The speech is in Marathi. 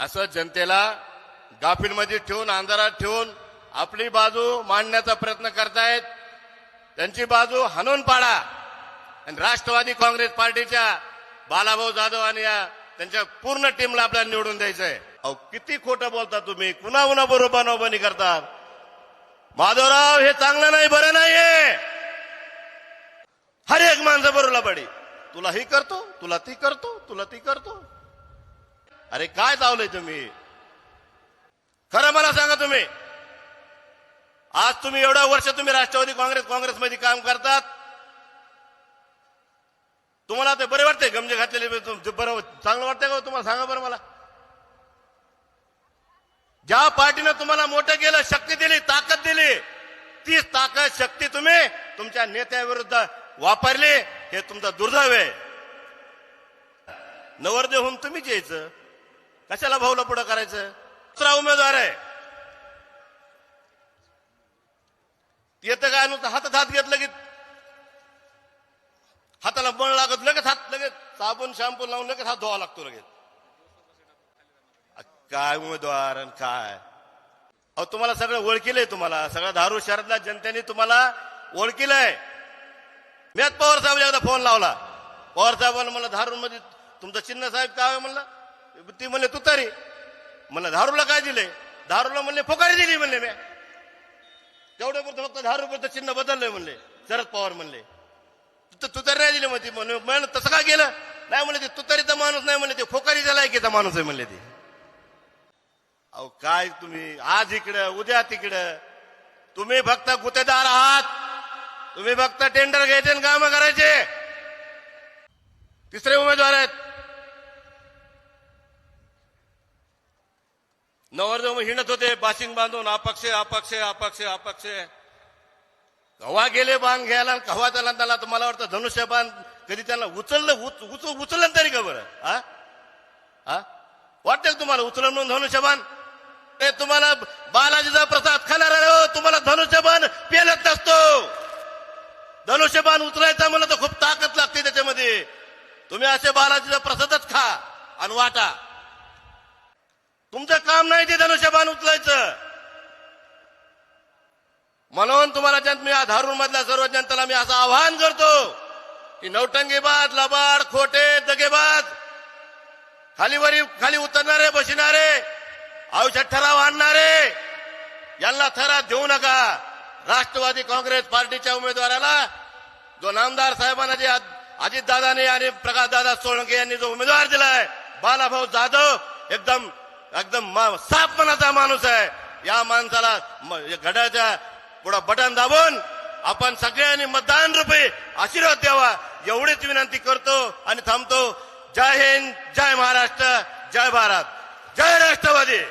असं जनतेला गाफीलमध्ये ठेवून अंधारात ठेवून आपली बाजू मांडण्याचा प्रयत्न करतायत। त्यांची बाजू हाणून पाडा आणि राष्ट्रवादी काँग्रेस पार्टीच्या बालाभाऊ जाधव आणि त्यांच्या पूर्ण टीमला आपल्याला निवडून द्यायचंय। अहो किती खोटं बोलता तुम्ही, कुणा बरोबर बनवबनी करतात। माधवराव हे चांगलं नाही, बरं नाहीये। हर एक माणसं बरोबर पडी, तुला ही करतो, तुला ती करतो, तुला ती करतो। अरे काय चावलंय तुम्ही? खरं मला सांगा, तुम्ही आज तुम्ही एवढा वर्ष तुम्ही राष्ट्रवादी काँग्रेसमध्ये काम करतात, तुम्हाला ते बरे वाटते? गमजे घातलेले बरं चांगलं वाटतंय का तुम्हाला? सांगा बरं मला। ज्या पार्टीनं तुम्हाला मोठं केलं, शक्ती दिली, ताकद दिली, तीच ताकद शक्ती तुम्ही तुमच्या नेत्याविरुद्ध वापरली, हे तुमचं दुर्दैव आहे। नवरदेव होऊन तुम्हीच यायचं, कशाला भाऊला पुढं करायचं? दुसरा उमेदवार आहे, येतं काय नुसतं हातात हात घेतलं की हाताला बळ लागत, लगेच हात लगेच साबण शॅम्पू लावून लगेच हात धुवा लागतो लगेच। काय उमेदवार आणि काय? अहो तुम्हाला सगळं ओळखीलंय, तुम्हाला सगळं धारूर शहरातल्या जनतेने तुम्हाला ओळखीलंय। मी आज पवार साहेब एकदा फोन लावला, पवार साहेबांना म्हणलं धारूर मध्ये तुमचं चिन्ह साहेब काय आहे म्हणलं? ती म्हणले तुतारी। म्हणलं धारूरला काय दिले? धारूरला म्हणले फुकारी दिली म्हणले। मी तेवढ्या पुरतं फक्त धारूरपुरतं चिन्ह बदललंय म्हणले, शरद पवार म्हणले। तुतारी नाही दिली म्हणते, म्हणलं तसं काय केलं? नाही म्हणले ते तुतारीचा माणूस नाही म्हणले, ते फोकारीच्या लायकीचा माणूस आहे म्हणले ते। अहो काय तुम्ही आज इकडं उद्या तिकडं, तुम्ही फक्त गुत्तेदार आहात, तुम्ही फक्त टेंडर घ्यायचे आणि कामं करायचे। तिसरे उमेदवार आहेत नवरदेव हिंडत होते बाशिंग बांधून, अपक्ष अपक्ष अपक्ष अपक्ष। कव्हा गेले बांध घ्यायला, कव्हा त्याला तुम्हाला वाटतं धनुष्यबाण कधी त्यांना उचललं तरी का बरं? वाटतं तुम्हाला उचललं म्हणून धनुष्यबाण? ते तुम्हाला बालाजीचा प्रसाद खाणार हो, तुम्हाला धनुष्यबाण पेलत नसतो। धनुष्यबाण उचलायचा म्हणलं तर खूप ताकद लागते त्याच्यामध्ये। तुम्ही असे बालाजीचा प्रसादच खा आणि वाटा, तुमचं काम नाही ते धनुष्यबाण उचलायचं। म्हणून तुम्हाला मी धारूर मधल्या सर्व जनतेला मी असं आवाहन करतो की नौटंगीबाज, लबाड, खोटे, दगेबाज, खाली उतरणारे, बसणारे, औषध ठराव आणणारे यांना थरात देऊ नका। राष्ट्रवादी काँग्रेस पार्टीच्या उमेदवाराला जो नामदार साहेबांना जे अजितदादांनी आणि प्रकाशदादा सोळंके यांनी जो उमेदवार दिलाय, बालाभाऊ जाधव, एकदम साफ मनाचा माणूस आहे। या माणसाला घड्याच्या पुढे बटन दाबून आपण सगळ्यांनी मतदान रूपी आशीर्वाद द्यावा, एवढीच विनंती करतो आणि थांबतो। जय हिंद, जय महाराष्ट्र, जय भारत, जय राष्ट्रवादी।